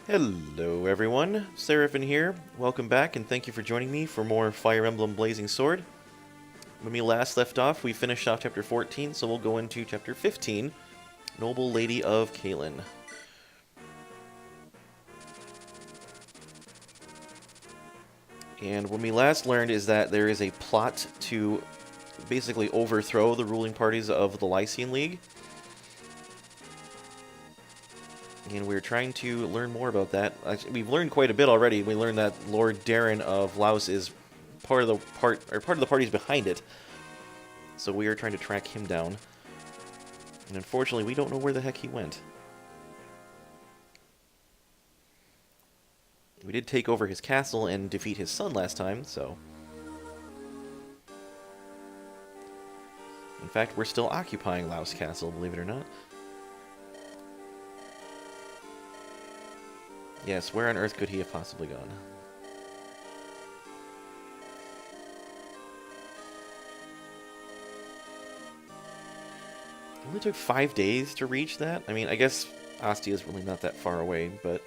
Hello everyone, Seraphin here. Welcome back and thank you for joining me for more Fire Emblem Blazing Sword. When we last left off, we finished off Chapter 14, so we'll go into Chapter 15, Noble Lady of Caelin. And when we last learned is that there is a plot to basically overthrow the ruling parties of the Lycian League. And we're trying to learn more about that. Actually, we've learned quite a bit already. We learned that Lord Darren of Laos is part of the parties behind it. So we are trying to track him down. And unfortunately, we don't know where the heck he went. We did take over his castle and defeat his son last time, so... In fact, we're still occupying Laos Castle, believe it or not. Yes, where on earth could he have possibly gone? It only took 5 days to reach that? I mean, I guess Ostia is really not that far away, but...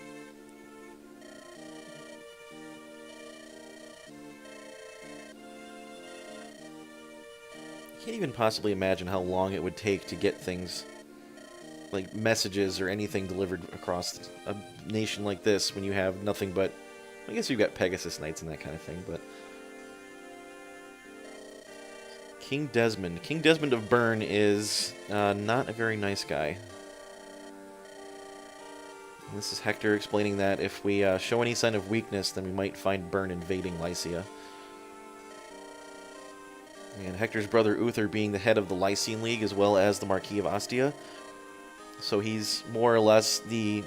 I can't even possibly imagine how long it would take to get things, like messages or anything delivered across a nation like this when you have nothing but... I guess you've got Pegasus Knights and that kind of thing, but... King Desmond. King Desmond of Bern is not a very nice guy. And this is Hector explaining that if we show any sign of weakness, then we might find Bern invading Lycia. And Hector's brother Uther being the head of the Lycian League as well as the Marquis of Ostia. So he's more or less I'm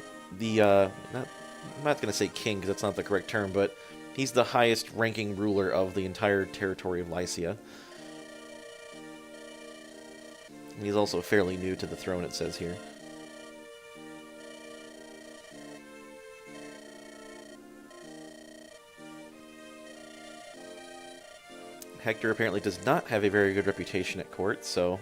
not going to say king because that's not the correct term, but he's the highest ranking ruler of the entire territory of Lycia. And he's also fairly new to the throne, it says here. Hector apparently does not have a very good reputation at court, so...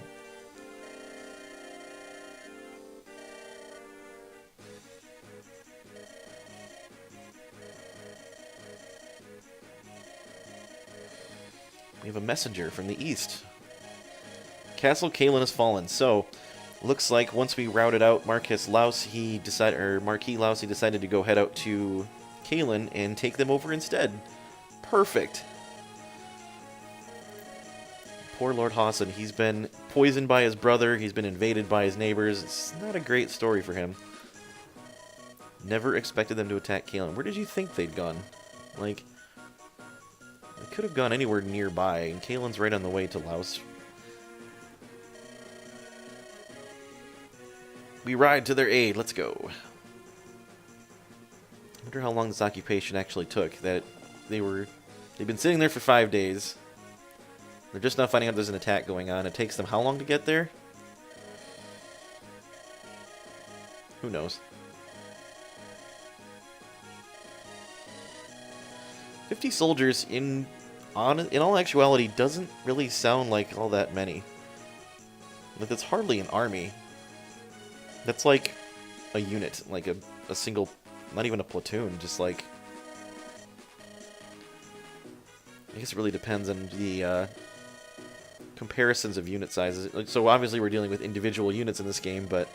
We have a messenger from the east. Castle Caelin has fallen, so... Looks like once we routed out Marquis Laos, he decided to go head out to Caelin and take them over instead. Perfect! Poor Lord Hassan, he's been poisoned by his brother, he's been invaded by his neighbors. It's not a great story for him. Never expected them to attack Caelin. Where did you think they'd gone? Like, they could have gone anywhere nearby, and Caelin's right on the way to Laos. We ride to their aid, let's go. I wonder how long this occupation actually took. That they've been sitting there for 5 days. They're just not finding out there's an attack going on. It takes them how long to get there? Who knows? 50 soldiers in all actuality doesn't really sound like all that many. But that's hardly an army. That's like a unit, like a single, not even a platoon, just like... I guess it really depends on the comparisons of unit sizes. So obviously we're dealing with individual units in this game, but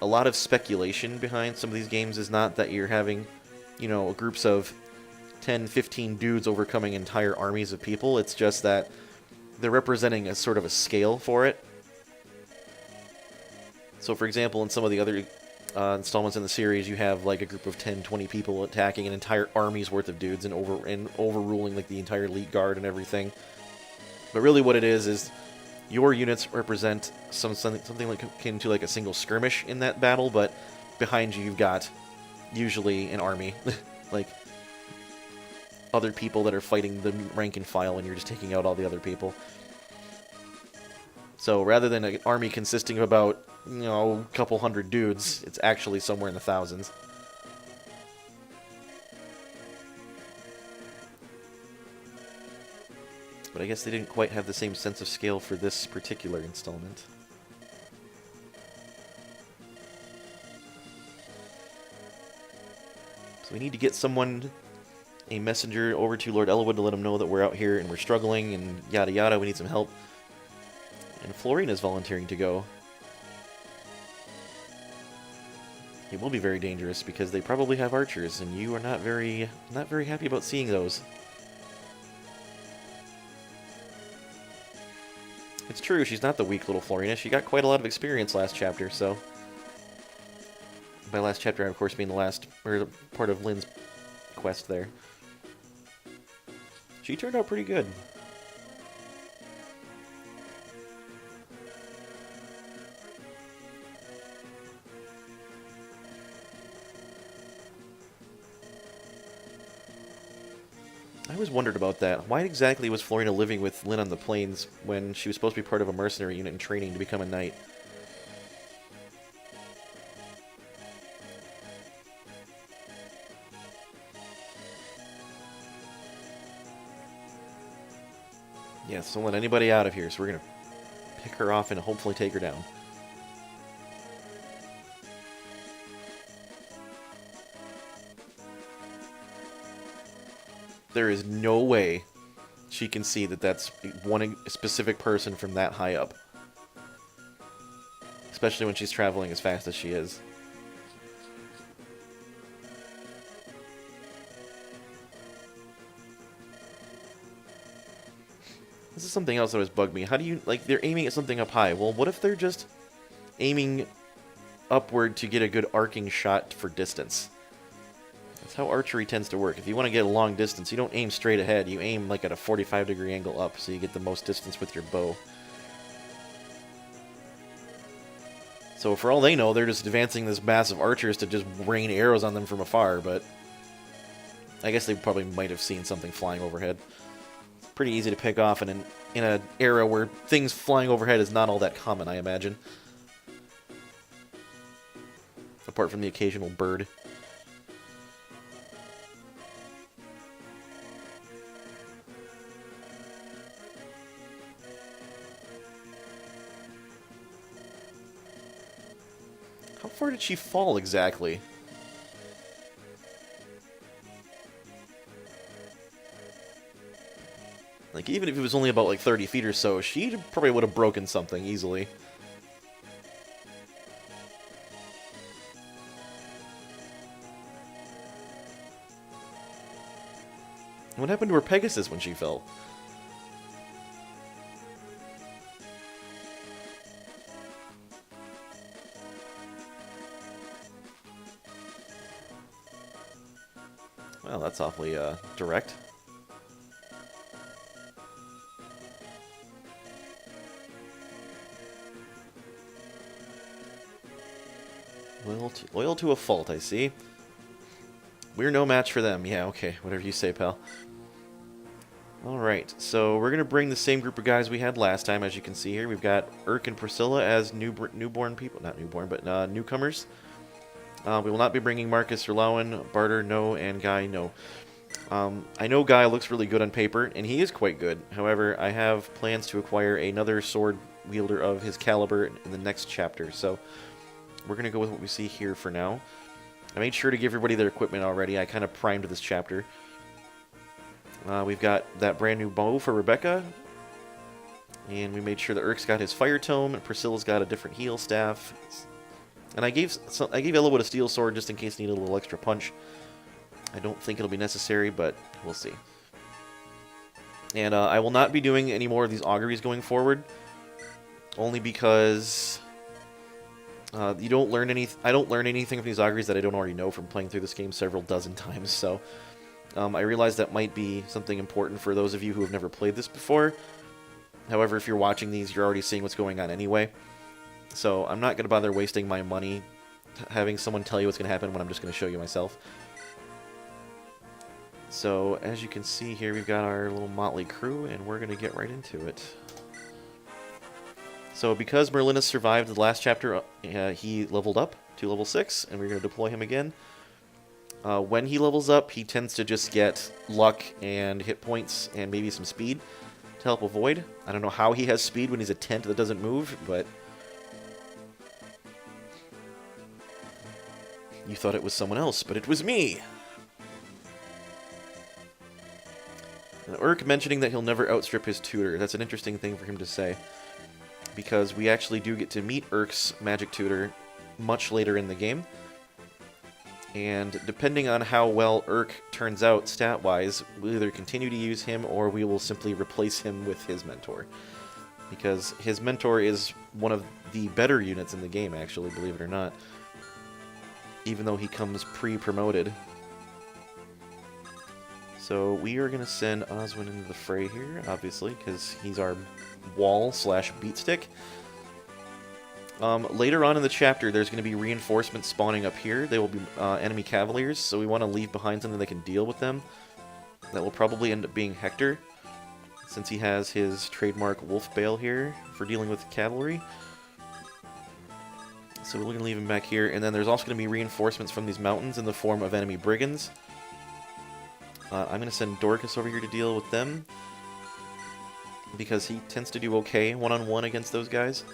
a lot of speculation behind some of these games is not that you're having, you know, groups of 10, 15 dudes overcoming entire armies of people. It's just that they're representing a sort of a scale for it. So for example, in some of the other installments in the series, you have like a group of 10, 20 people attacking an entire army's worth of dudes and overruling like the entire elite guard and everything. But really what it is your units represent something like akin to like a single skirmish in that battle, but behind you you've got usually an army. Like other people that are fighting the rank and file and you're just taking out all the other people. So rather than an army consisting of about, you know, a couple hundred dudes, it's actually somewhere in the thousands. But I guess they didn't quite have the same sense of scale for this particular installment. So we need to get someone, a messenger, over to Lord Elwood to let him know that we're out here and we're struggling and yada yada, we need some help. And Florina's volunteering to go. It will be very dangerous because they probably have archers, and you are not very happy about seeing those. It's true, she's not the weak little Florina. She got quite a lot of experience last chapter, so... By last chapter, I of course mean the last, or part of Lynn's quest there. She turned out pretty good. I always wondered about that. Why exactly was Florina living with Lynn on the plains when she was supposed to be part of a mercenary unit in training to become a knight? Yes, don't let anybody out of here, so we're going to pick her off and hopefully take her down. There is no way she can see that that's one specific person from that high up. Especially when she's traveling as fast as she is. This is something else that always bugged me. How do you, like, they're aiming at something up high. Well, what if they're just aiming upward to get a good arcing shot for distance? That's how archery tends to work. If you want to get a long distance, you don't aim straight ahead. You aim like at a 45-degree angle up, so you get the most distance with your bow. So for all they know, they're just advancing this mass of archers to just rain arrows on them from afar, but I guess they probably might have seen something flying overhead. It's pretty easy to pick off in an era where things flying overhead is not all that common, I imagine. Apart from the occasional bird. How far did she fall exactly? Like, even if it was only about like 30 feet or so, she probably would have broken something easily. What happened to her Pegasus when she fell? Well, that's awfully direct. Loyal to a fault, I see. We're no match for them. Yeah, okay, whatever you say, pal. Alright, so we're going to bring the same group of guys we had last time, as you can see here. We've got Urk and Priscilla as newborn people. Not newborn, but newcomers. We will not be bringing Marcus or Lowen, Barter, no, and Guy, no. I know Guy looks really good on paper, and he is quite good. However, I have plans to acquire another sword wielder of his caliber in the next chapter, so we're going to go with what we see here for now. I made sure to give everybody their equipment already. I kind of primed this chapter. We've got that brand new bow for Rebecca, and we made sure that Urk's got his fire tome, and Priscilla's got a different heal staff. And I gave Elwood a steel sword just in case he needed a little extra punch. I don't think it'll be necessary, but we'll see. And I will not be doing any more of these auguries going forward, only because you don't learn I don't learn anything from these auguries that I don't already know from playing through this game several dozen times. So I realize that might be something important for those of you who have never played this before. However, if you're watching these, you're already seeing what's going on anyway. So I'm not going to bother wasting my money having someone tell you what's going to happen when I'm just going to show you myself. So as you can see here, we've got our little motley crew, and we're going to get right into it. So because Merlinus survived the last chapter, he leveled up to level 6, and we're going to deploy him again. When he levels up, he tends to just get luck and hit points and maybe some speed to help avoid. I don't know how he has speed when he's a tent that doesn't move, but you thought it was someone else, but it was me. Urk mentioning that he'll never outstrip his tutor. That's an interesting thing for him to say, because we actually do get to meet Urk's magic tutor much later in the game. And depending on how well Urk turns out stat-wise, we'll either continue to use him or we will simply replace him with his mentor. Because his mentor is one of the better units in the game, actually, believe it or not. Even though he comes pre-promoted. So we are going to send Oswin into the fray here, obviously, because he's our wall/beatstick. Later on in the chapter, there's going to be reinforcements spawning up here. They will be enemy cavaliers, so we want to leave behind something that can deal with them. That will probably end up being Hector, since he has his trademark wolf bale here for dealing with cavalry. So we're going to leave him back here, and then there's also going to be reinforcements from these mountains in the form of enemy brigands. I'm going to send Dorcas over here to deal with them, because he tends to do okay one-on-one against those guys.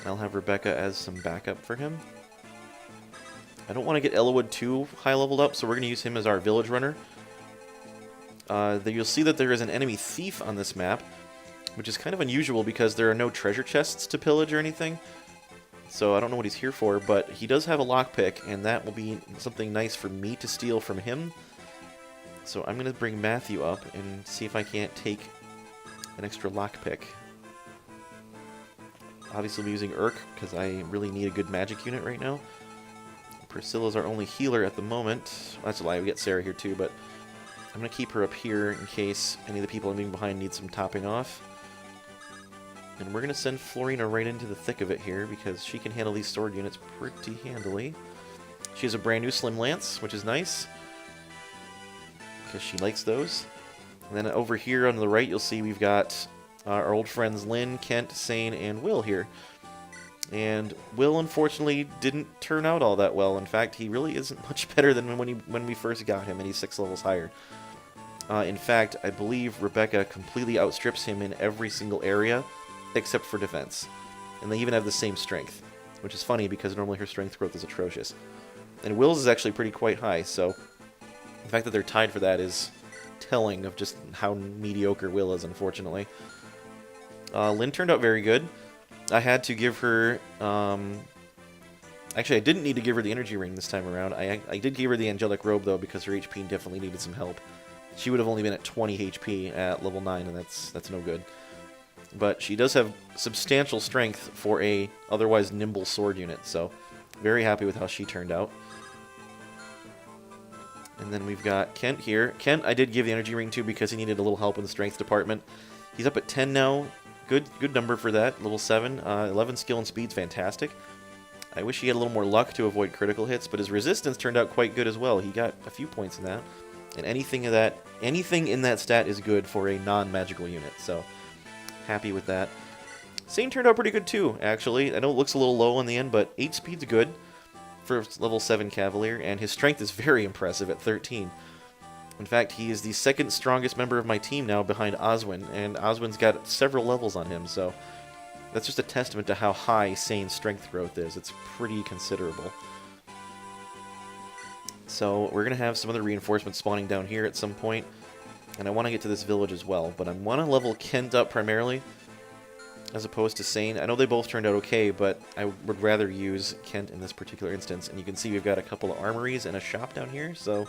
I'll have Rebecca as some backup for him. I don't want to get Ellawood too high-leveled up, so we're going to use him as our village runner. You'll see that there is an enemy thief on this map, which is kind of unusual because there are no treasure chests to pillage or anything. So I don't know what he's here for, but he does have a lockpick, and that will be something nice for me to steal from him. So I'm going to bring Matthew up and see if I can't take an extra lockpick. Obviously, I'm using Urk because I really need a good magic unit right now. Priscilla's our only healer at the moment. That's a lie, we get Sarah here too, but I'm going to keep her up here in case any of the people I'm leaving behind need some topping off. And we're going to send Florina right into the thick of it here because she can handle these sword units pretty handily. She has a brand new Slim Lance, which is nice, because she likes those. And then over here on the right, you'll see we've got our old friends Lynn, Kent, Sane, and Will here. And Will, unfortunately, didn't turn out all that well. In fact, he really isn't much better than when we first got him, and he's 6 levels higher. In fact, I believe Rebecca completely outstrips him in every single area, except for defense. And they even have the same strength, which is funny because normally her strength growth is atrocious. And Will's is actually quite high, so the fact that they're tied for that is telling of just how mediocre Will is, unfortunately. Lynn turned out very good. I had to give her... Actually, I didn't need to give her the energy ring this time around. I did give her the angelic robe, though, because her HP definitely needed some help. She would have only been at 20 HP at level 9, and that's no good. But she does have substantial strength for a otherwise nimble sword unit, so very happy with how she turned out. And then we've got Kent here. Kent, I did give the energy ring to because he needed a little help in the strength department. He's up at 10 now. Good number for that. Level 7. 11 skill and speed's fantastic. I wish he had a little more luck to avoid critical hits, but his resistance turned out quite good as well. He got a few points in that. And anything in that stat is good for a non-magical unit, so happy with that. Sane turned out pretty good too, actually. I know it looks a little low in the end, but 8 speed's good for level 7 Cavalier, and his strength is very impressive at 13. In fact, he is the second strongest member of my team now behind Oswin, and Oswin's got several levels on him, so that's just a testament to how high Sane's strength growth is. It's pretty considerable. So we're going to have some other reinforcements spawning down here at some point, and I want to get to this village as well, but I want to level Kent up primarily, as opposed to Sane. I know they both turned out okay, but I would rather use Kent in this particular instance, and you can see we've got a couple of armories and a shop down here, so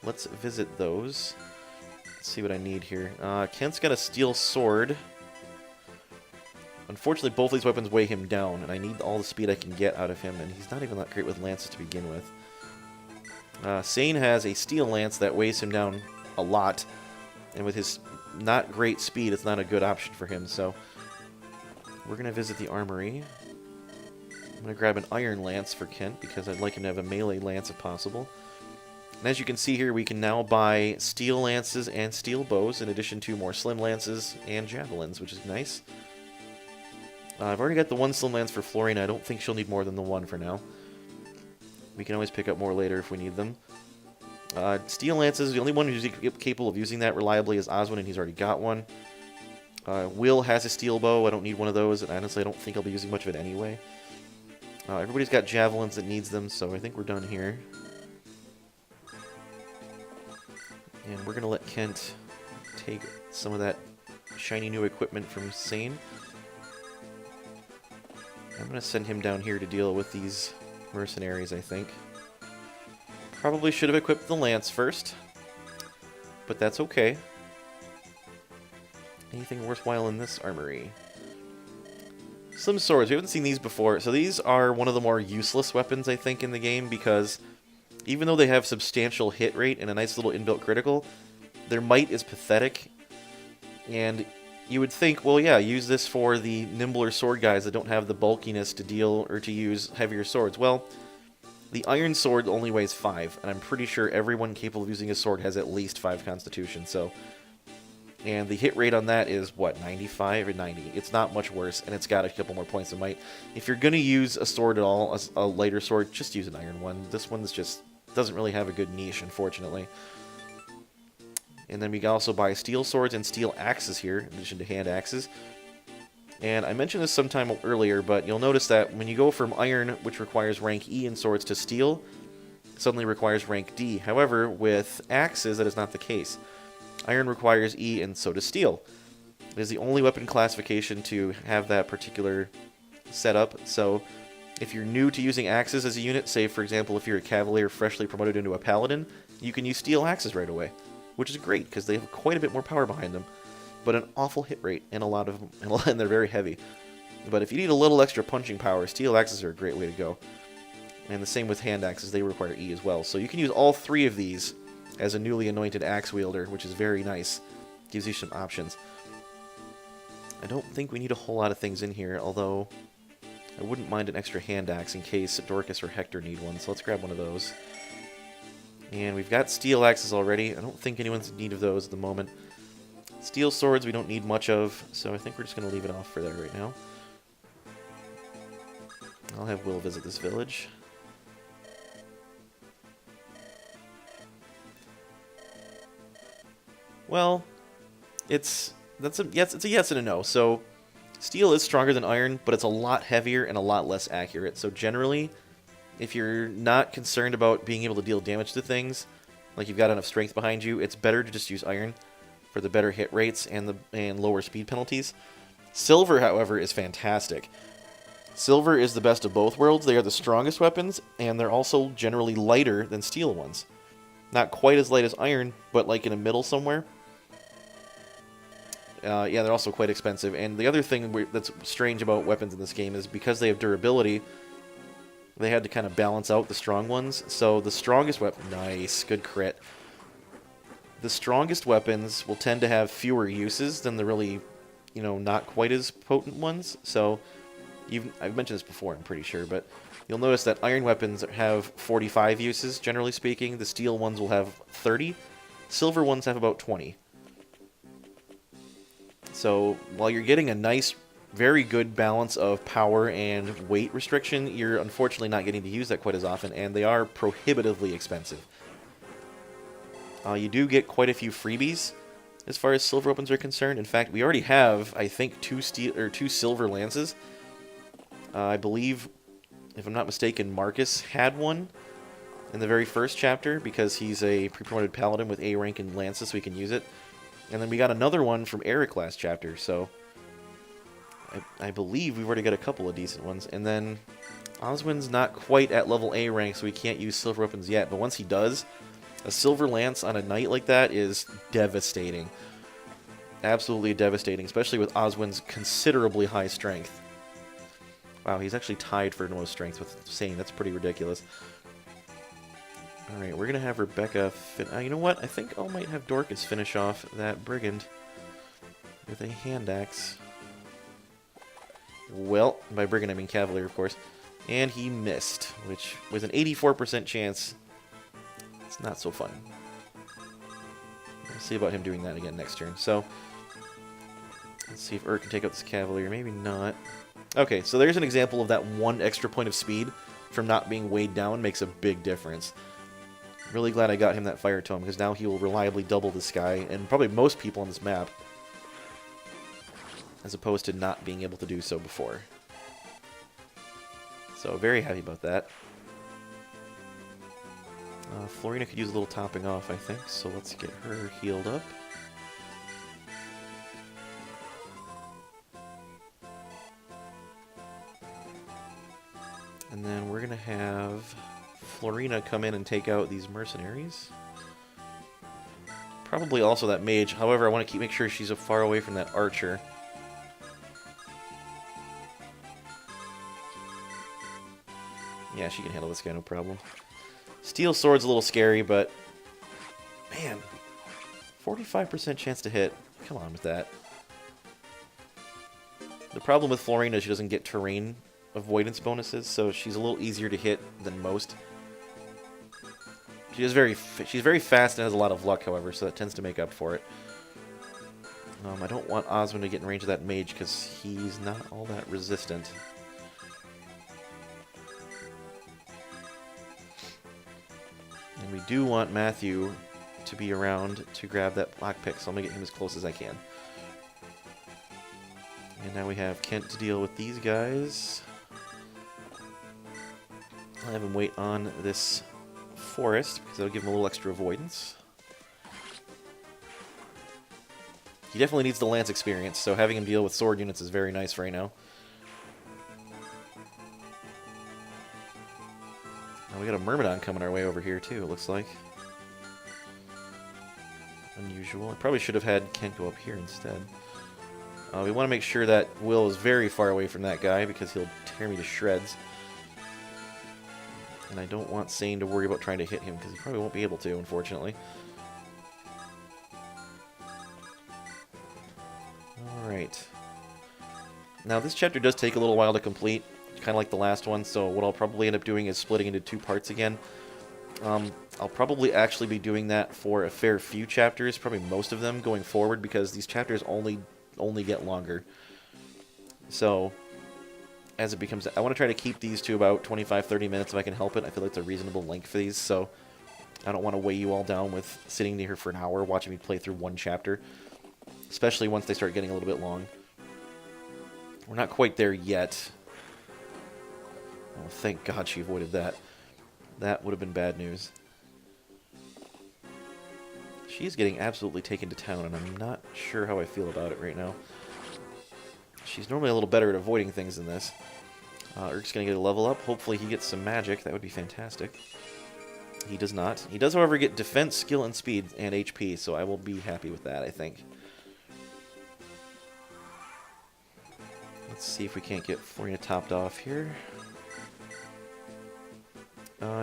let's visit those. Let's see what I need here. Kent's got a steel sword. Unfortunately, both these weapons weigh him down, and I need all the speed I can get out of him, and he's not even that great with lances to begin with. Sane has a steel lance that weighs him down a lot, and with his not great speed, it's not a good option for him, so we're going to visit the armory. I'm going to grab an iron lance for Kent, because I'd like him to have a melee lance if possible. And as you can see here, we can now buy steel lances and steel bows, in addition to more slim lances and javelins, which is nice. I've already got the one slim lance for Florina. I don't think she'll need more than the one for now. We can always pick up more later if we need them. Steel lances, the only one who's capable of using that reliably is Oswin, and he's already got one. Will has a steel bow. I don't need one of those, and honestly, I don't think I'll be using much of it anyway. Everybody's got javelins that needs them, so I think we're done here. And we're going to let Kent take some of that shiny new equipment from Sane. I'm going to send him down here to deal with these mercenaries, I think. Probably should have equipped the lance first, but that's okay. Anything worthwhile in this armory? Some swords. We haven't seen these before. So these are one of the more useless weapons, I think, in the game, because even though they have substantial hit rate and a nice little inbuilt critical, their might is pathetic. And you would think, well, yeah, use this for the nimbler sword guys that don't have the bulkiness to deal or to use heavier swords. Well, the iron sword only weighs 5, and I'm pretty sure everyone capable of using a sword has at least 5 constitution, so... And the hit rate on that is, what, 95 or 90? It's not much worse, and it's got a couple more points of might. If you're going to use a sword at all, a lighter sword, just use an iron one. This one's just doesn't really have a good niche, unfortunately. And then we can also buy steel swords and steel axes here, in addition to hand axes. And I mentioned this sometime earlier, but you'll notice that when you go from iron, which requires rank E in swords, to steel, it suddenly requires rank D. However, with axes, that is not the case. Iron requires E, and so does steel. It is the only weapon classification to have that particular setup. So if you're new to using axes as a unit, say for example if you're a cavalier freshly promoted into a paladin, you can use steel axes right away, which is great because they have quite a bit more power behind them, but an awful hit rate and a lot of them, and they're very heavy. But if you need a little extra punching power, steel axes are a great way to go. And the same with hand axes, they require E as well. So you can use all 3 of these as a newly anointed axe wielder, which is very nice. Gives you some options. I don't think we need a whole lot of things in here, although I wouldn't mind an extra hand axe in case Dorcas or Hector need one, so let's grab one of those. And we've got steel axes already. I don't think anyone's in need of those at the moment. Steel swords we don't need much of, so I think we're just going to leave it off for that right now. I'll have Will visit this village. Well, it's a yes and a no. So steel is stronger than iron, but it's a lot heavier and a lot less accurate. So generally, if you're not concerned about being able to deal damage to things, like you've got enough strength behind you, it's better to just use iron for the better hit rates and lower speed penalties. Silver, however, is fantastic. Silver is the best of both worlds. They are the strongest weapons, and they're also generally lighter than steel ones. Not quite as light as iron, but like in the middle somewhere. Yeah, they're also quite expensive. And the other thing that's strange about weapons in this game is because they have durability, they had to kind of balance out the strong ones. So the strongest weapon... Nice, good crit. The strongest weapons will tend to have fewer uses than the really, not quite as potent ones. So I've mentioned this before, I'm pretty sure, but you'll notice that iron weapons have 45 uses, generally speaking. The steel ones will have 30. Silver ones have about 20. So while you're getting a nice, very good balance of power and weight restriction, you're unfortunately not getting to use that quite as often, and they are prohibitively expensive. You do get quite a few freebies as far as silver weapons are concerned. In fact, we already have, I think, 2 silver lances. I believe, if I'm not mistaken, Marcus had one in the very first chapter because he's a pre-promoted paladin with A rank in lances, so we can use it. And then we got another one from Eric last chapter, so I believe we've already got a couple of decent ones. And then Oswin's not quite at level A rank, so he can't use silver weapons yet. But once he does, a silver lance on a knight like that is devastating. Absolutely devastating, especially with Oswin's considerably high strength. Wow, he's actually tied for most strength with Sane. That's pretty ridiculous. Alright, we're going to have Rebecca... you know what? I think I might have Dorcas finish off that brigand with a hand axe. Well, by brigand I mean cavalier, of course. And he missed, which, with an 84% chance, it's not so fun. We'll see about him doing that again next turn. So, let's see if Urt can take out this cavalier. Maybe not. Okay, so there's an example of that one extra point of speed from not being weighed down makes a big difference. Really glad I got him that fire tome, because now he will reliably double this guy, and probably most people on this map, as opposed to not being able to do so before. So, very happy about that. Florina could use a little topping off, I think, so let's get her healed up. going to have Florina come in and take out these mercenaries. Probably also that mage. However, I want to make sure she's far away from that archer. Yeah, she can handle this guy, no problem. Steel sword's a little scary, but... Man, 45% chance to hit. Come on with that. The problem with Florina is she doesn't get terrain avoidance bonuses, so she's a little easier to hit than most. She's very fast and has a lot of luck, however, so that tends to make up for it. I don't want Osmond to get in range of that mage because he's not all that resistant. And we do want Matthew to be around to grab that lockpick, so I'm going to get him as close as I can. And now we have Kent to deal with these guys. I'll have him wait on this forest, because that'll give him a little extra avoidance. He definitely needs the lance experience, so having him deal with sword units is very nice right now. Now we got a Myrmidon coming our way over here too, it looks like. Unusual. I probably should have had Kent go up here instead. We want to make sure that Will is very far away from that guy, because he'll tear me to shreds. And I don't want Sane to worry about trying to hit him, because he probably won't be able to, unfortunately. Alright. Now, this chapter does take a little while to complete, kind of like the last one, so what I'll probably end up doing is splitting into 2 parts again. I'll probably actually be doing that for a fair few chapters, probably most of them going forward, because these chapters only get longer. So... as it becomes... I want to try to keep these to about 25-30 minutes if I can help it. I feel like it's a reasonable length for these, so I don't want to weigh you all down with sitting here for an hour watching me play through one chapter, especially once they start getting a little bit long. We're not quite there yet. Oh, thank God she avoided that. That would have been bad news. She's getting absolutely taken to town, and I'm not sure how I feel about it right now. She's normally a little better at avoiding things than this. Urk's going to get a level up. Hopefully he gets some magic. That would be fantastic. He does not. He does, however, get defense, skill, and speed, and HP, so I will be happy with that, I think. Let's see if we can't get Florina topped off here.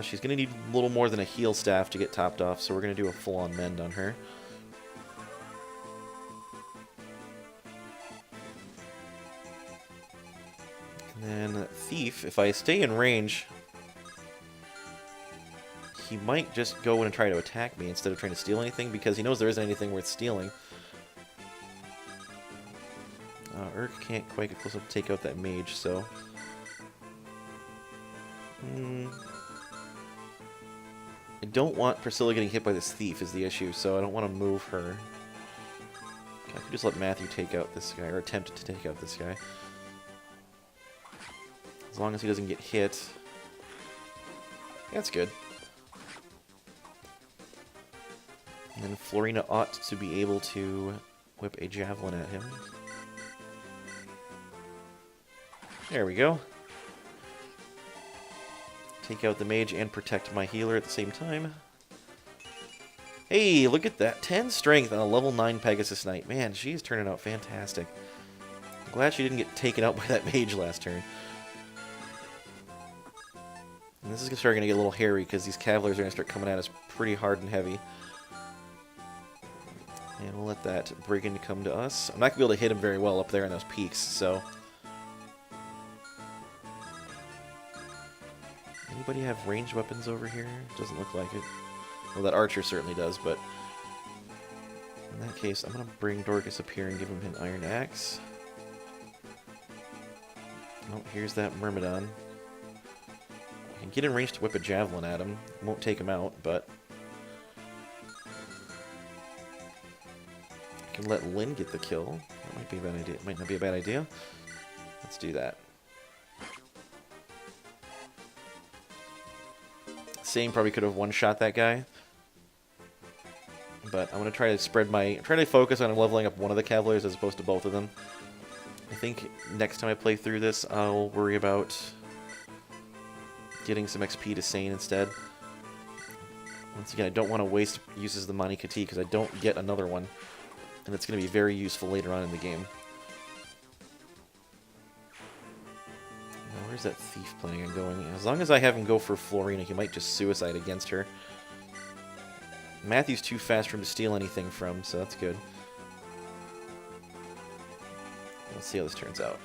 She's going to need a little more than a heal staff to get topped off, so we're going to do a full-on mend on her. And then Thief, if I stay in range, he might just go in and try to attack me instead of trying to steal anything, because he knows there isn't anything worth stealing. Urk can't quite get close enough to take out that mage, so... I don't want Priscilla getting hit by this Thief is the issue, so I don't want to move her. I could just let Matthew take out this guy, or attempt to take out this guy. As long as he doesn't get hit. That's good. And then Florina ought to be able to whip a javelin at him. There we go. Take out the mage and protect my healer at the same time. Hey, look at that. 10 strength on a level 9 Pegasus Knight. Man, she is turning out fantastic. I'm glad she didn't get taken out by that mage last turn. And this is starting to get a little hairy because these Cavaliers are going to start coming at us pretty hard and heavy. And we'll let that brigand come to us. I'm not going to be able to hit him very well up there in those peaks, so... Anybody have ranged weapons over here? Doesn't look like it. Well, that archer certainly does, but... in that case, I'm going to bring Dorcas up here and give him an iron axe. Oh, here's that Myrmidon. I can get in range to whip a javelin at him. Won't take him out, but... I can let Lynn get the kill. That might be a bad idea. Might not be a bad idea. Let's do that. Same probably could have one-shot that guy. But I'm going to try to spread my... try to focus on leveling up one of the Cavaliers as opposed to both of them. I think next time I play through this, I'll worry about getting some XP to Sane instead. Once again, I don't want to waste uses of the Manikati because I don't get another one. And it's going to be very useful later on in the game. Now, where's that thief planning on going? As long as I have him go for Florina, he might just suicide against her. Matthew's too fast for him to steal anything from, so that's good. Let's see how this turns out.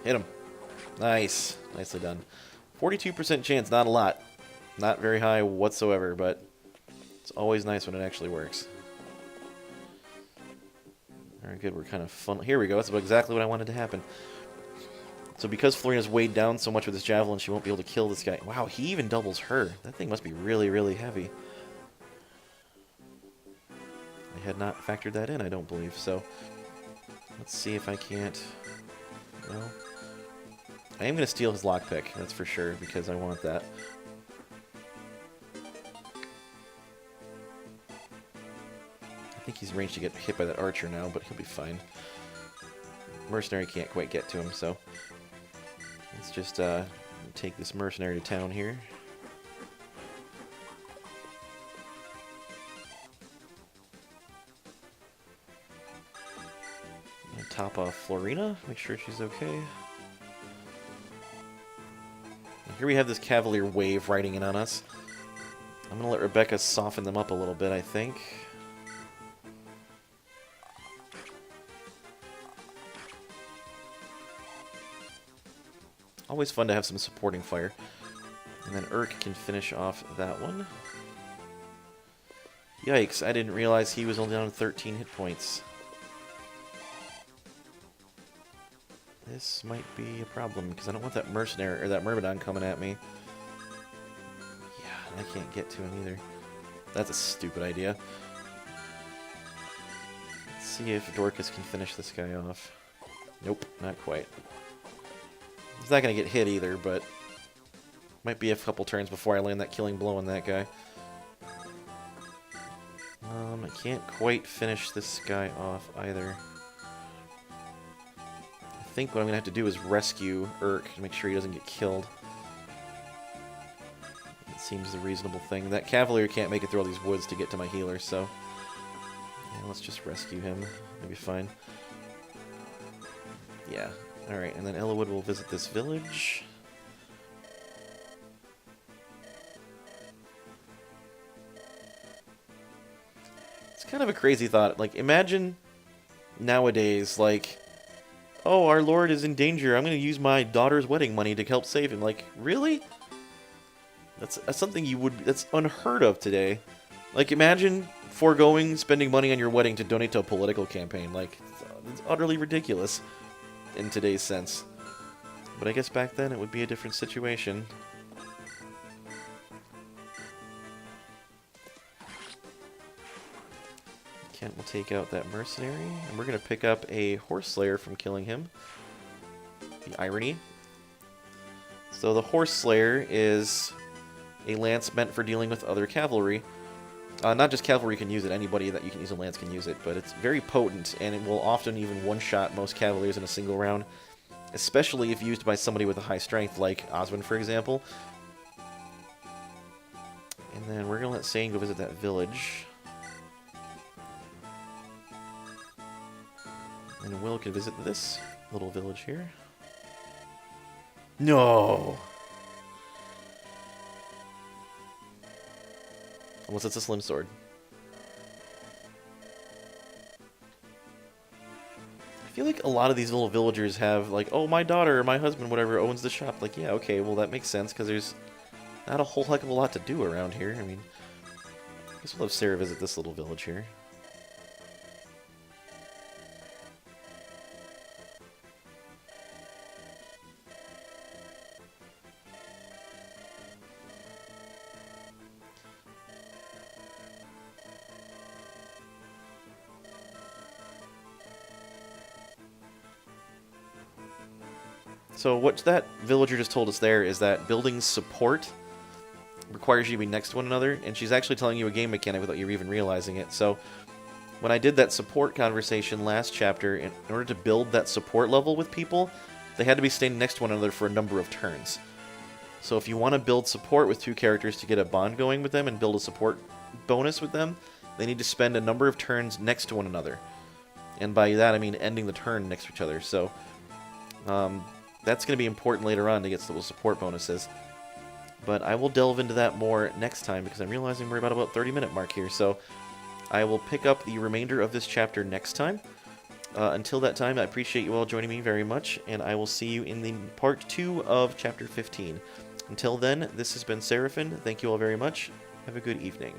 Hit him. Nice. Nicely done. 42% chance, not a lot. Not very high whatsoever, but it's always nice when it actually works. Very good, we're kind of fun. Here we go, that's exactly what I wanted to happen. So because Florina's weighed down so much with this javelin, she won't be able to kill this guy. Wow, he even doubles her. That thing must be really, really heavy. I had not factored that in, I don't believe. So let's see if I can't... Well, I am going to steal his lockpick, that's for sure, because I want that. I think he's arranged to get hit by that archer now, but he'll be fine. Mercenary can't quite get to him, so let's just take this mercenary to town here. Top off Florina, make sure she's okay. And here we have this Cavalier wave riding in on us. I'm going to let Rebecca soften them up a little bit, I think. Always fun to have some supporting fire. And then Urk can finish off that one. Yikes, I didn't realize he was only down 13 hit points. This might be a problem, because I don't want that mercenary, or that Myrmidon coming at me. Yeah, and I can't get to him either. That's a stupid idea. Let's see if Dorcas can finish this guy off. Nope, not quite. He's not going to get hit either, but might be a couple turns before I land that killing blow on that guy. I can't quite finish this guy off either. I think what I'm going to have to do is rescue Urk to make sure he doesn't get killed. It seems the reasonable thing. That Cavalier can't make it through all these woods to get to my healer, so yeah, let's just rescue him. Maybe fine. Yeah. Alright, and then Ellawood will visit this village. It's kind of a crazy thought. Like, imagine nowadays, like, oh, our lord is in danger. I'm going to use my daughter's wedding money to help save him. Like, really? That's something that's unheard of today. Like, imagine foregoing spending money on your wedding to donate to a political campaign. Like, it's utterly ridiculous in today's sense. But I guess back then it would be a different situation. Kent will take out that mercenary, and we're going to pick up a Horse Slayer from killing him. The irony. So the Horse Slayer is a lance meant for dealing with other cavalry. Not just cavalry can use it, anybody that you can use a lance can use it, but it's very potent, and it will often even one-shot most cavaliers in a single round, especially if used by somebody with a high strength, like Osmond, for example. And then we're going to let Sane go visit that village. And Will can visit this little village here. No! Unless it's a slim sword. I feel like a lot of these little villagers have, like, oh, my daughter or my husband, whatever, owns the shop. Like, yeah, okay, well, that makes sense, because there's not a whole heck of a lot to do around here. I mean, I guess we'll have Sarah visit this little village here. So what that villager just told us there is that building support requires you to be next to one another, and she's actually telling you a game mechanic without you even realizing it. So when I did that support conversation last chapter, in order to build that support level with people, they had to be standing next to one another for a number of turns. So if you want to build support with two characters to get a bond going with them and build a support bonus with them, they need to spend a number of turns next to one another. And by that, I mean ending the turn next to each other. So that's going to be important later on to get those support bonuses. But I will delve into that more next time because I'm realizing we're about 30-minute mark here. So I will pick up the remainder of this chapter next time. Until that time, I appreciate you all joining me very much, and I will see you in the part 2 of Chapter 15. Until then, this has been Seraphin. Thank you all very much. Have a good evening.